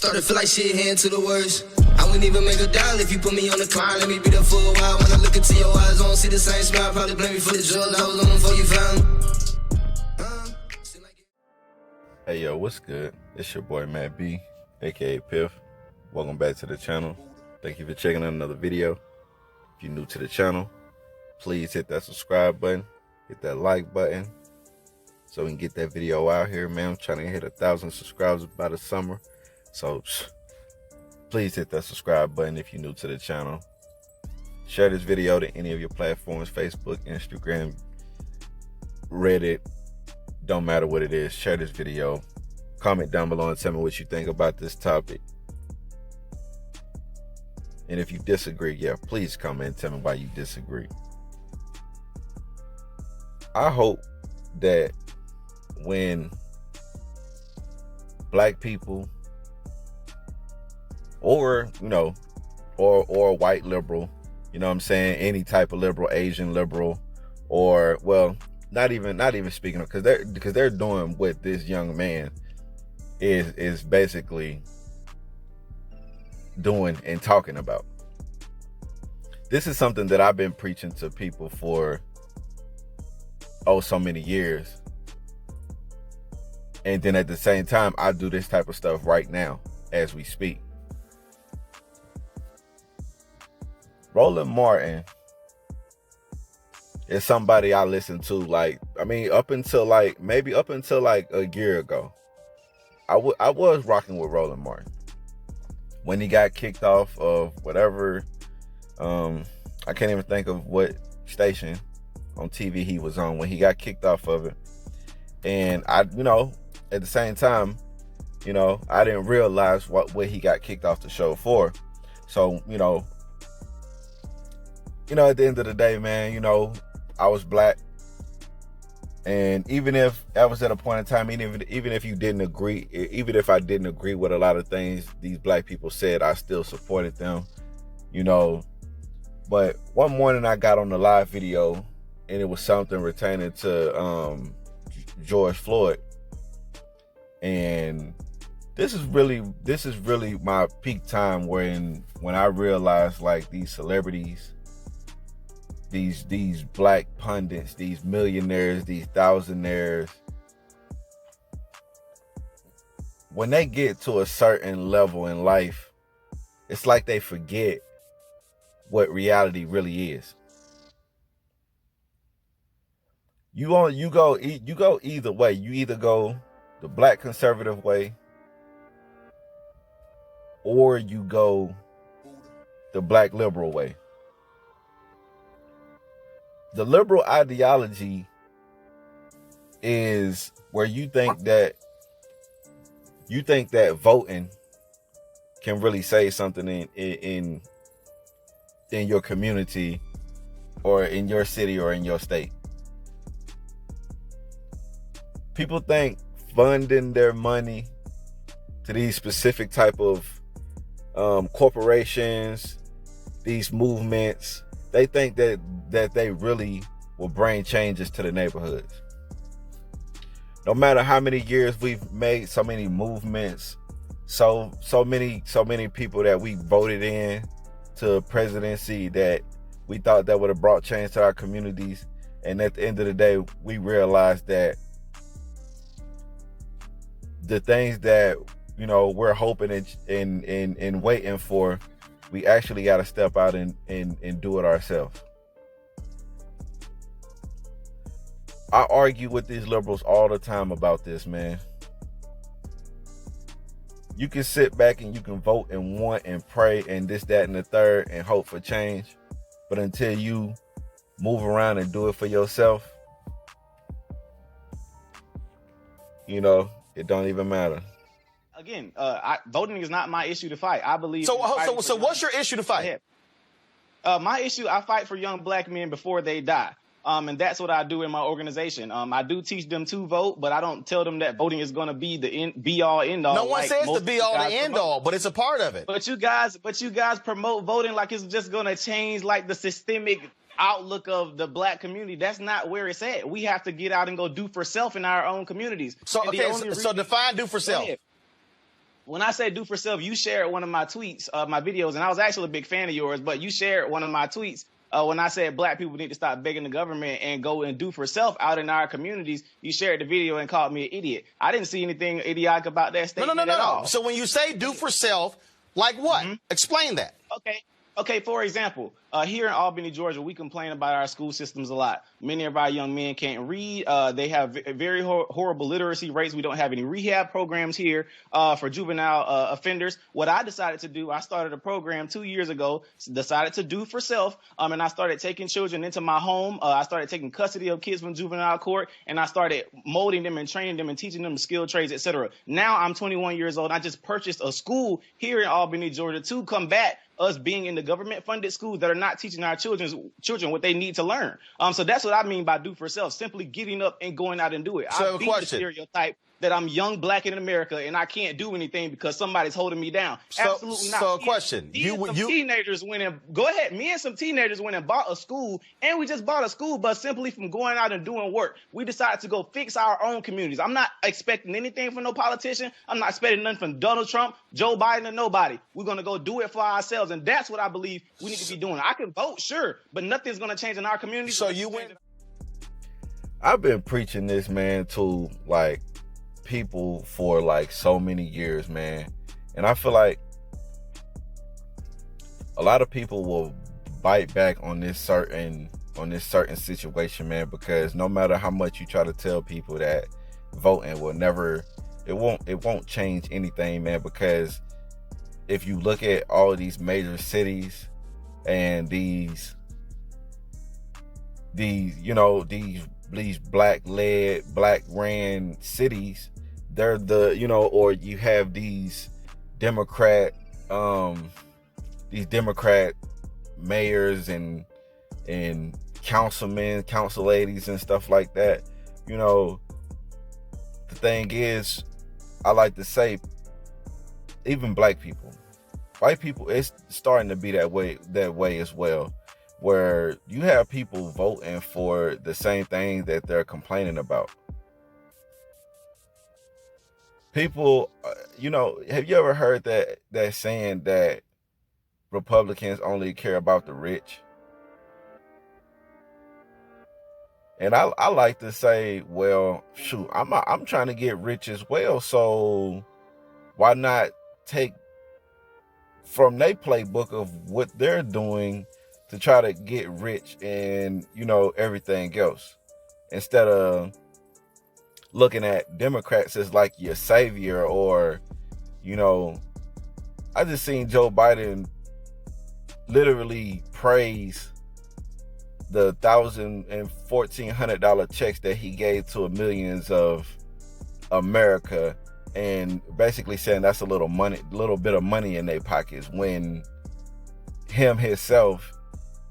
Started to feel like shit heading to the worst. I wouldn't even make a dial if you put me on the climb. Let me be there for a while. When I look into your eyes, I don't see the same smile. Probably blame me for the drugs I was on before you found me. Hey yo, what's good? It's your boy Matt B, aka Piff. Welcome back to the channel. Thank you for checking out another video. If you're new to the channel, please hit that subscribe button, hit that like button, so we can get that video out here, man. I'm trying to hit 1,000 subscribers by the summer. So please hit that subscribe button if you're new to the channel. Share this video to any of your platforms, Facebook, Instagram, Reddit, don't matter what it is. Share this video. Comment down below and tell me what you think about this topic. And if you disagree, yeah, please comment and tell me why you disagree. I hope that when black people or or white liberal, you know what I'm saying, any type of liberal, Asian liberal, or well, not even speaking of, because they're doing what this young man is basically doing and talking about. This is something that I've been preaching to people for so many years. And then at the same time, I do this type of stuff right now as we speak. Roland Martin is somebody I listened to, up until a year ago. I was rocking with Roland Martin. When he got kicked off of whatever, I can't even think of what station on TV he was on, when he got kicked off of it. And I, at the same time, I didn't realize what he got kicked off the show for. So, at the end of the day, man, I was black. And even if I was at a point in time, even if you didn't agree, even if I didn't agree with a lot of things these black people said, I still supported them, But one morning I got on the live video and it was something pertaining to George Floyd. And this is really my peak time when I realized, like, these celebrities, these black pundits, these millionaires, these thousandaires, when they get to a certain level in life, it's like they forget what reality really is. You go either way. You either go the black conservative way, or you go the black liberal way. The liberal ideology is where you think that voting can really say something in your community or in your city or in your state. People think funding their money to these specific type of corporations, these movements, they think that they really will bring changes to the neighborhoods. No matter how many years we've made so many movements, so many people that we voted in to presidency that we thought that would have brought change to our communities, and at the end of the day, we realized that the things that we're hoping and waiting for, we actually got to step out and do it ourselves. I argue with these liberals all the time about this, man. You can sit back and you can vote and want and pray and this, that, and the third and hope for change. But until you move around and do it for yourself, it don't even matter. Again, voting is not my issue to fight. I believe. So what's your issue to fight? My issue, I fight for young black men before they die. And that's what I do in my organization. I do teach them to vote, but I don't tell them that voting is going to be the be all end all. No one says the be all the end all, but it's a part of it. But you guys promote voting like it's just going to change like the systemic outlook of the black community. That's not where it's at. We have to get out and go do for self in our own communities. So, okay, so define do for self. when I say do for self, you shared one of my tweets, my videos, and I was actually a big fan of yours, but you shared one of my tweets when I said black people need to stop begging the government and go and do for self out in our communities. You shared the video and called me an idiot. I didn't see anything idiotic about that statement at all. So when you say do for self, like what? Explain that. Okay, for example, here in Albany, Georgia, we complain about our school systems a lot. Many of our young men can't read. They have very horrible literacy rates. We don't have any rehab programs here for juvenile offenders. What I decided to do, I started a program 2 years ago, decided to do for self, and I started taking children into my home. I started taking custody of kids from juvenile court, and I started molding them and training them and teaching them skilled trades, etc. Now I'm 21 years old. I just purchased a school here in Albany, Georgia, to combat us being in the government-funded schools that are not teaching our children what they need to learn. So that's what I mean by do for self, simply getting up and going out and do it. So I beat the stereotype that I'm young, black in America, and I can't do anything because somebody's holding me down. Absolutely not. So a question. Teenagers went and go ahead. Me and some teenagers went and bought a school, and we just bought a school bus simply from going out and doing work. We decided to go fix our own communities. I'm not expecting anything from no politician. I'm not expecting nothing from Donald Trump, Joe Biden, or nobody. We're going to go do it for ourselves, and that's what I believe we need to be doing. I can vote, sure, but nothing's going to change in our community. So you went. I've been preaching this, man, to like people for like so many years, man, and I feel like a lot of people will bite back on this certain situation, man, because no matter how much you try to tell people that voting will never, it won't change anything, man, because if you look at all of these major cities and these black-led, black-ran cities, they're or you have these Democrat mayors and councilmen, council ladies and stuff like that. The thing is, I like to say, even white people, it's starting to be that way as well, where you have people voting for the same thing that they're complaining about. People, have you ever heard that saying that Republicans only care about the rich? And I like to say, well, shoot, I'm trying to get rich as well, so why not take from their playbook of what they're doing to try to get rich and everything else, instead of looking at Democrats as like your savior? Or I just seen Joe Biden literally praise the $1,000 and $1,400 checks that he gave to millions of America, and basically saying that's a little bit of money in their pockets, when him himself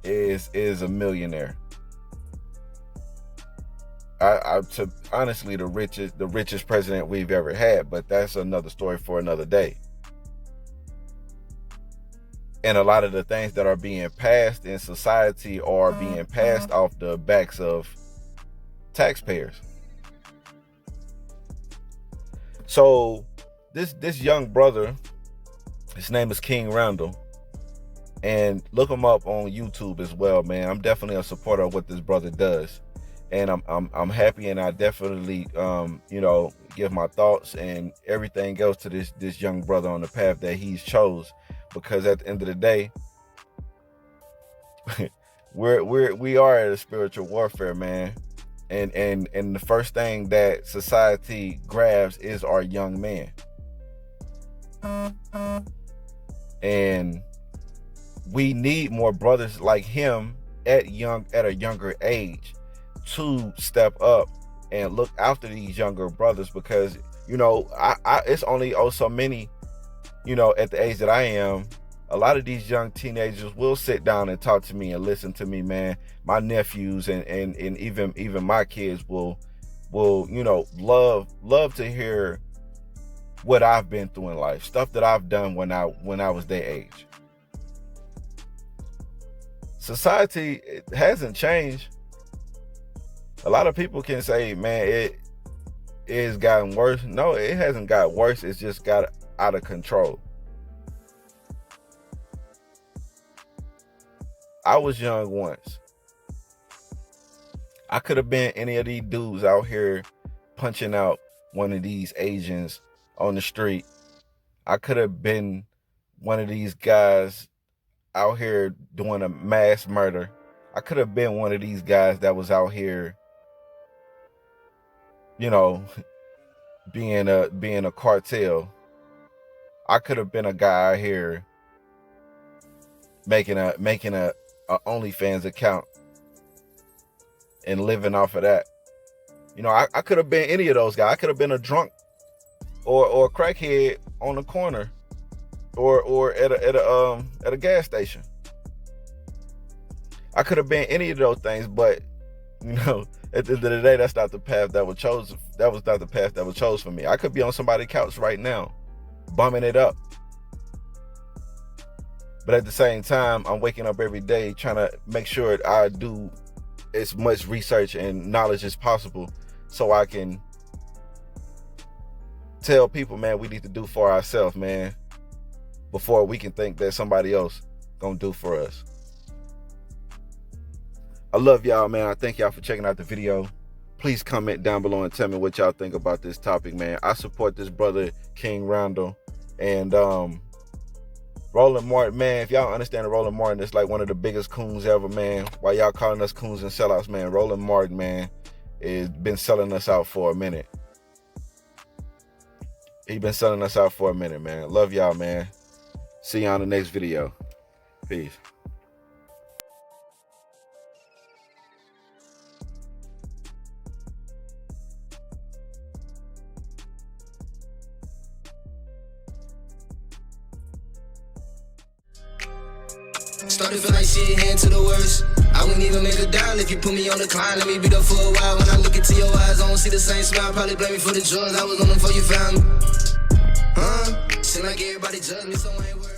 is a millionaire. Honestly, the richest president we've ever had, but that's another story for another day. And a lot of the things that are being passed in society are being passed off the backs of taxpayers. So this young brother, his name is King Randall, and look him up on YouTube as well, man. I'm definitely a supporter of what this brother does, and I'm happy, and I definitely give my thoughts and everything else to this young brother on the path that he's chose, because at the end of the day, we are at a spiritual warfare, man. And the first thing that society grabs is our young man. And we need more brothers like him at a younger age to step up and look after these younger brothers, because it's only so many, at the age that I am, a lot of these young teenagers will sit down and talk to me and listen to me, man. My nephews and even my kids will love to hear what I've been through in life, stuff that I've done when I was their age. Society, it hasn't changed. A lot of people can say, man, it has gotten worse. No, it hasn't got worse. It's just got out of control. I was young once. I could have been any of these dudes out here punching out one of these Asians on the street. I could have been one of these guys out here doing a mass murder. I could have been one of these guys that was out here, you know, being a cartel. I could have been a guy out here making a OnlyFans account and living off of that. You know, I could have been any of those guys. I could have been a drunk or a crackhead on the corner or at a gas station. I could have been any of those things, but you know, at the end of the day, that's not the path that was chosen. That was not the path that was chosen for me. I could be on somebody's couch right now, bumming it up. But at the same time, I'm waking up every day trying to make sure I do as much research and knowledge as possible so I can tell people, man, we need to do for ourselves, man, before we can think that somebody else gonna do for us. I love y'all, man. I thank y'all for checking out the video. Please comment down below and tell me what y'all think about this topic, man. I support this brother, King Randall. And Roland Martin, man, if y'all understand Roland Martin, it's like one of the biggest coons ever, man. Why y'all calling us coons and sellouts, man? Roland Martin, man, has been selling us out for a minute. He been selling us out for a minute, man. Love y'all, man. See y'all in the next video. Peace. Started feel like shit, heading to the worst. I wouldn't even make a dime if you put me on the climb. Let me be there for a while. When I look into your eyes, I don't see the same smile. Probably blame me for the drugs. I was on them before you found me. Seem like everybody judged me, so I ain't worried.